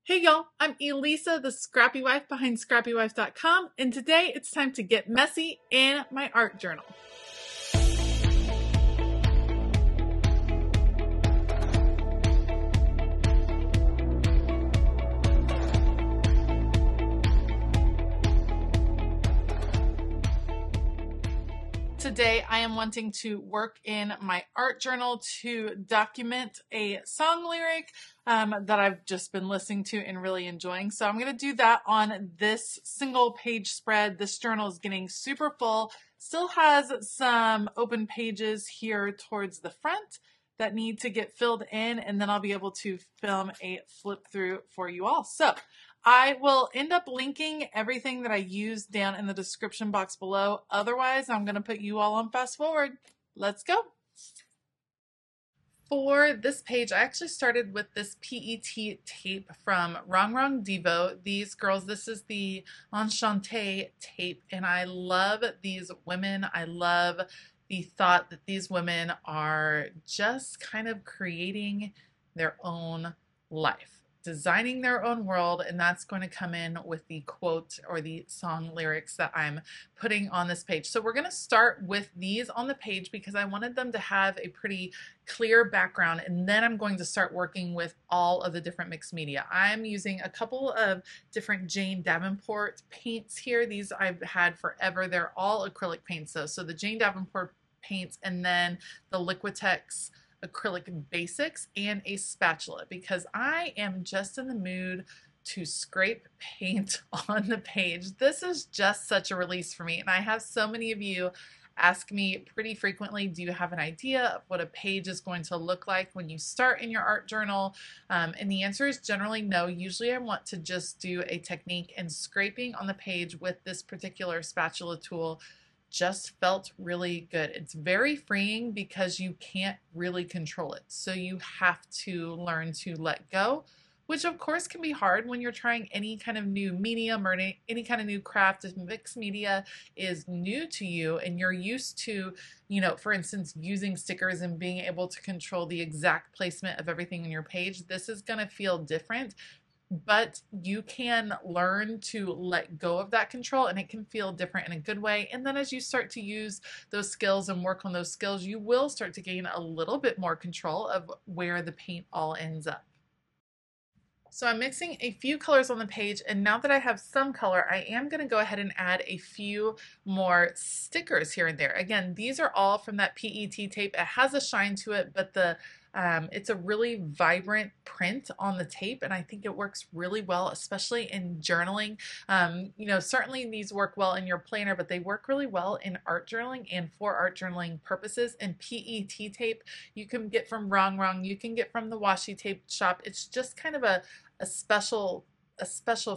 Hey y'all, I'm Elisa, the Scrappy Wife behind ScrappyWife.com, and today it's time to get messy in my art journal. Today I am wanting to work in my art journal to document a song lyric that I've just been listening to and really enjoying. So I'm going to do that on this single page spread. This journal is getting super full, still has some open pages here towards the front that need to get filled in, and then I'll be able to film a flip through for you all. So I will end up linking everything that I used down in the description box below. Otherwise, I'm going to put you all on fast forward. Let's go. For this page, I actually started with this PET tape from Wrong Wrong Devo. These girls, this is the Enchanté tape, and I love these women. I love the thought that these women are just kind of creating their own life, designing their own world, and that's going to come in with the quote or the song lyrics that I'm putting on this page. So we're going to start with these on the page because I wanted them to have a pretty clear background, and then I'm going to start working with all of the different mixed media. I'm using a couple of different Jane Davenport paints here. These I've had forever. They're all acrylic paints though. So the Jane Davenport paints and then the Liquitex acrylic basics and a spatula, because I am just in the mood to scrape paint on the page. This is just such a release for me, and I have so many of you ask me pretty frequently, do you have an idea of what a page is going to look like when you start in your art journal? And the answer is generally no. Usually I want to just do a technique, and scraping on the page with this particular spatula tool just felt really good. It's very freeing because you can't really control it. So you have to learn to let go, which of course can be hard when you're trying any kind of new medium or any kind of new craft. If mixed media is new to you and you're used to, for instance, using stickers and being able to control the exact placement of everything on your page, this is going to feel different. But you can learn to let go of that control, and it can feel different in a good way. And then as you start to use those skills and work on those skills, you will start to gain a little bit more control of where the paint all ends up. So I'm mixing a few colors on the page, and now that I have some color, I am going to go ahead and add a few more stickers here and there. Again, these are all from that PET tape. It has a shine to it, but it's a really vibrant print on the tape, and I think it works really well, especially in journaling. Certainly these work well in your planner, but they work really well in art journaling and for art journaling purposes. And PET tape you can get from Wrong Wrong, you can get from the washi tape shop. It's just kind of a special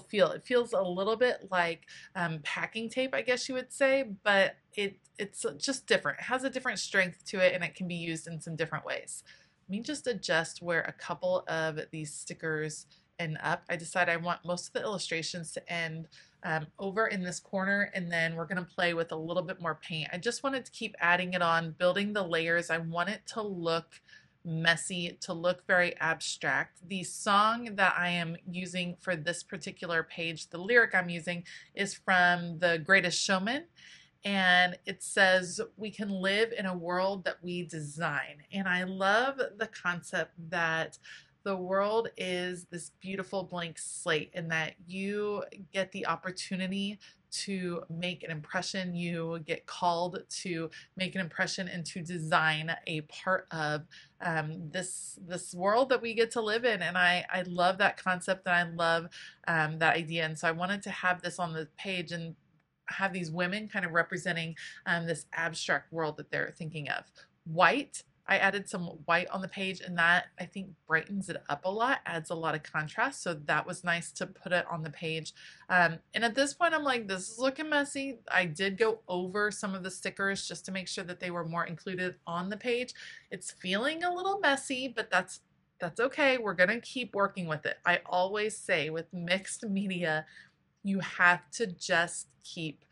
feel. It feels a little bit like packing tape, I guess you would say, but it's just different. It has a different strength to it, and it can be used in some different ways. Let me just adjust where a couple of these stickers end up. I decided I want most of the illustrations to end over in this corner, and then we're going to play with a little bit more paint. I just wanted to keep adding it on, building the layers. I want it to look messy, to look very abstract. The song that I am using for this particular page, the lyric I'm using, is from The Greatest Showman. And it says, we can live in a world that we design. And I love the concept that the world is this beautiful blank slate, and that you get the opportunity to make an impression. You get called to make an impression and to design a part of this world that we get to live in. And I love that concept, and I love that idea. And so I wanted to have this on the page and have these women kind of representing this abstract world that they're thinking of. White, I added some white on the page, and that I think brightens it up a lot, adds a lot of contrast. So that was nice to put it on the page. And at this point, I'm like, this is looking messy. I did go over some of the stickers just to make sure that they were more included on the page. It's feeling a little messy, but that's okay. We're going to keep working with it. I always say with mixed media, you have to just keep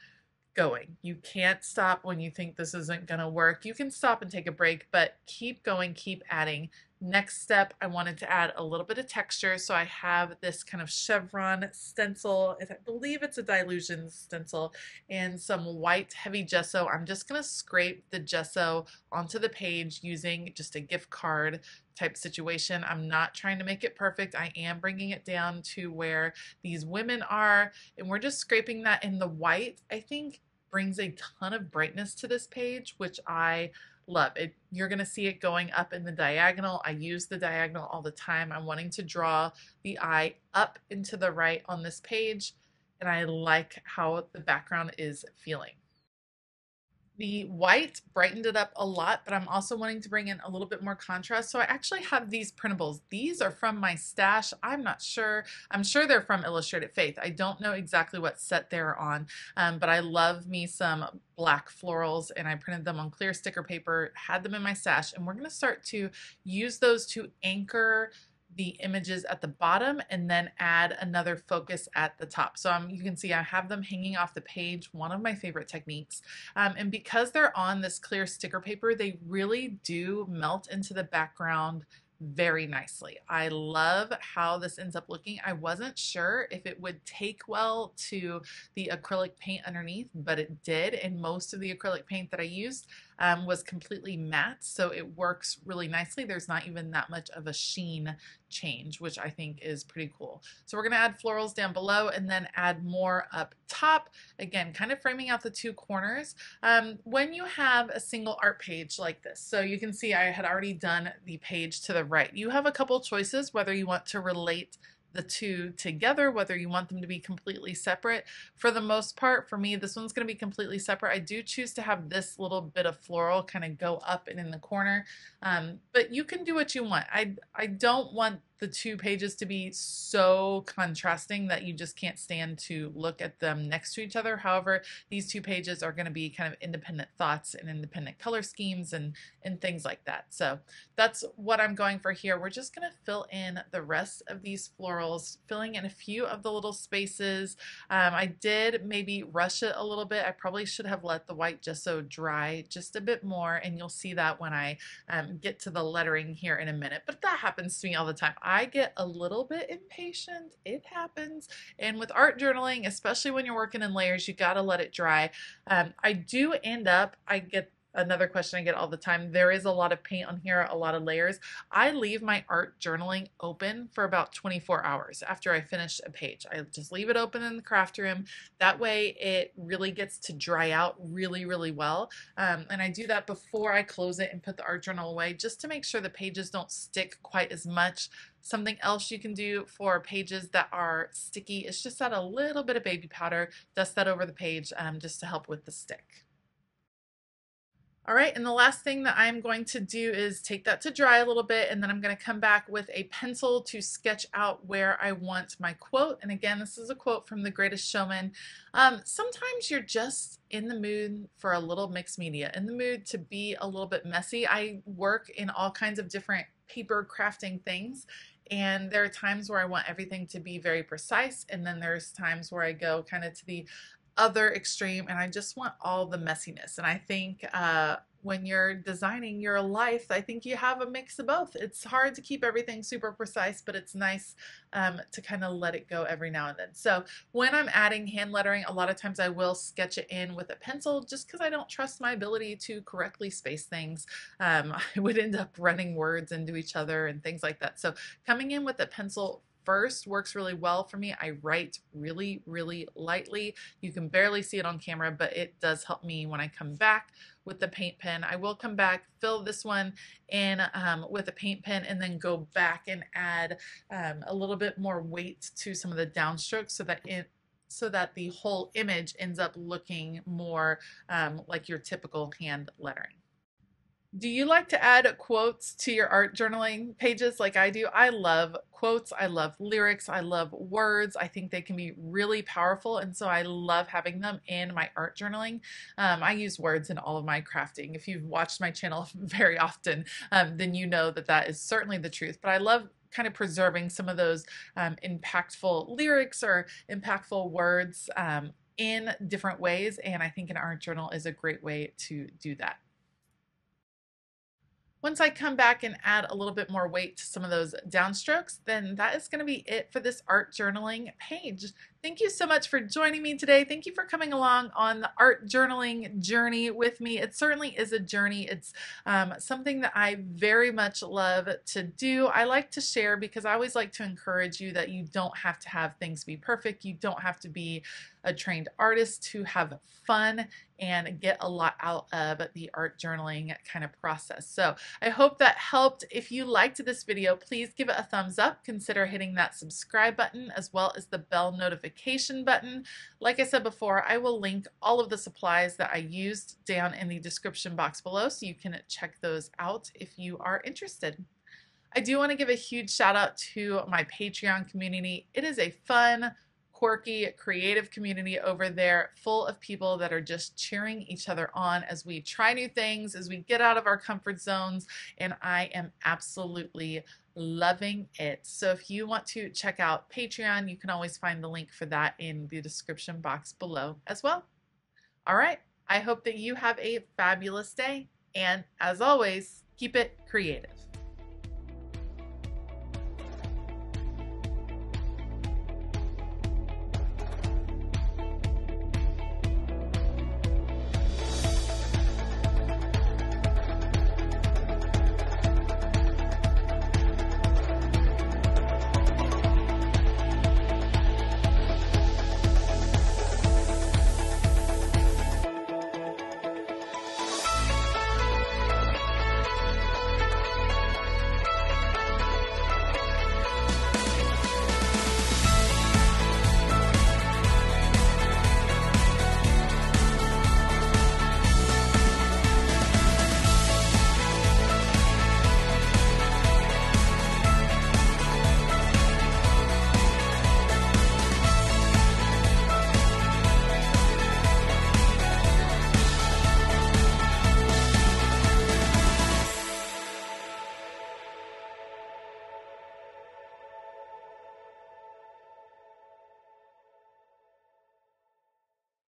going. You can't stop when you think this isn't going to work. You can stop and take a break, but keep going, keep adding. Next step, I wanted to add a little bit of texture. So I have this kind of chevron stencil. I believe it's a Dilution stencil and some white heavy gesso. I'm just going to scrape the gesso onto the page using just a gift card type situation. I'm not trying to make it perfect. I am bringing it down to where these women are, and we're just scraping that in the white. I think brings a ton of brightness to this page, which I love. It, you're going to see it going up in the diagonal. I use the diagonal all the time. I'm wanting to draw the eye up into the right on this page, and I like how the background is feeling. The white brightened it up a lot, but I'm also wanting to bring in a little bit more contrast. So I actually have these printables. These are from my stash. I'm not sure. I'm sure they're from Illustrated Faith. I don't know exactly what set they're on, but I love me some black florals, and I printed them on clear sticker paper, had them in my stash, and we're going to start to use those to anchor the images at the bottom and then add another focus at the top. So you can see I have them hanging off the page, one of my favorite techniques. And because they're on this clear sticker paper, they really do melt into the background very nicely. I love how this ends up looking. I wasn't sure if it would take well to the acrylic paint underneath, but it did. And most of the acrylic paint that I used was completely matte, so it works really nicely. There's not even that much of a sheen change, which I think is pretty cool. So we're going to add florals down below and then add more up top. Again, kind of framing out the two corners. When you have a single art page like this, so you can see I had already done the page to the right. You have a couple choices whether you want to relate the two together, whether you want them to be completely separate. For the most part, for me, this one's going to be completely separate. I do choose to have this little bit of floral kind of go up and in the corner, but you can do what you want. I don't want the two pages to be so contrasting that you just can't stand to look at them next to each other. However, these two pages are going to be kind of independent thoughts and independent color schemes and things like that. So that's what I'm going for here. We're just going to fill in the rest of these florals, filling in a few of the little spaces. I did maybe rush it a little bit. I probably should have let the white gesso dry just a bit more, and you'll see that when I get to the lettering here in a minute. But that happens to me all the time. I get a little bit impatient. It happens. And with art journaling, especially when you're working in layers, you got to let it dry. I do end up, I get another question I get all the time. There is a lot of paint on here, a lot of layers. I leave my art journaling open for about 24 hours after I finish a page. I just leave it open in the craft room. That way it really gets to dry out really, really well. And I do that before I close it and put the art journal away, just to make sure the pages don't stick quite as much. Something else you can do for pages that are sticky is just add a little bit of baby powder, dust that over the page just to help with the stick. All right, and the last thing that I'm going to do is take that to dry a little bit, and then I'm going to come back with a pencil to sketch out where I want my quote. And again, this is a quote from The Greatest Showman. Sometimes you're just in the mood for a little mixed media, in the mood to be a little bit messy. I work in all kinds of different paper crafting things, and there are times where I want everything to be very precise, and then there's times where I go kind of to the other extreme and I just want all the messiness. And I think when you're designing your life, I think you have a mix of both. It's hard to keep everything super precise, but it's nice to kind of let it go every now and then. So when I'm adding hand lettering, a lot of times I will sketch it in with a pencil just because I don't trust my ability to correctly space things. I would end up running words into each other and things like that. So coming in with a pencil first works really well for me. I write really, really lightly. You can barely see it on camera, but it does help me when I come back with the paint pen. I will come back, fill this one in with a paint pen, and then go back and add a little bit more weight to some of the downstrokes so that the whole image ends up looking more like your typical hand lettering. Do you like to add quotes to your art journaling pages like I do? I love quotes. I love lyrics. I love words. I think they can be really powerful, and so I love having them in my art journaling. I use words in all of my crafting. If you've watched my channel very often, then you know that that is certainly the truth. But I love kind of preserving some of those impactful lyrics or impactful words in different ways, and I think an art journal is a great way to do that. Once I come back and add a little bit more weight to some of those downstrokes, then that is going to be it for this art journaling page. Thank you so much for joining me today. Thank you for coming along on the art journaling journey with me. It certainly is a journey. It's something that I very much love to do. I like to share because I always like to encourage you that you don't have to have things be perfect. You don't have to be a trained artist to have fun and get a lot out of the art journaling kind of process. So I hope that helped. If you liked this video, please give it a thumbs up. Consider hitting that subscribe button as well as the bell notification button. Like I said before, I will link all of the supplies that I used down in the description box below so you can check those out if you are interested. I do want to give a huge shout out to my Patreon community. It is a fun, quirky, creative community over there, full of people that are just cheering each other on as we try new things, as we get out of our comfort zones, and I am absolutely loving it. So if you want to check out Patreon, you can always find the link for that in the description box below as well. All right, I hope that you have a fabulous day, and as always, keep it creative.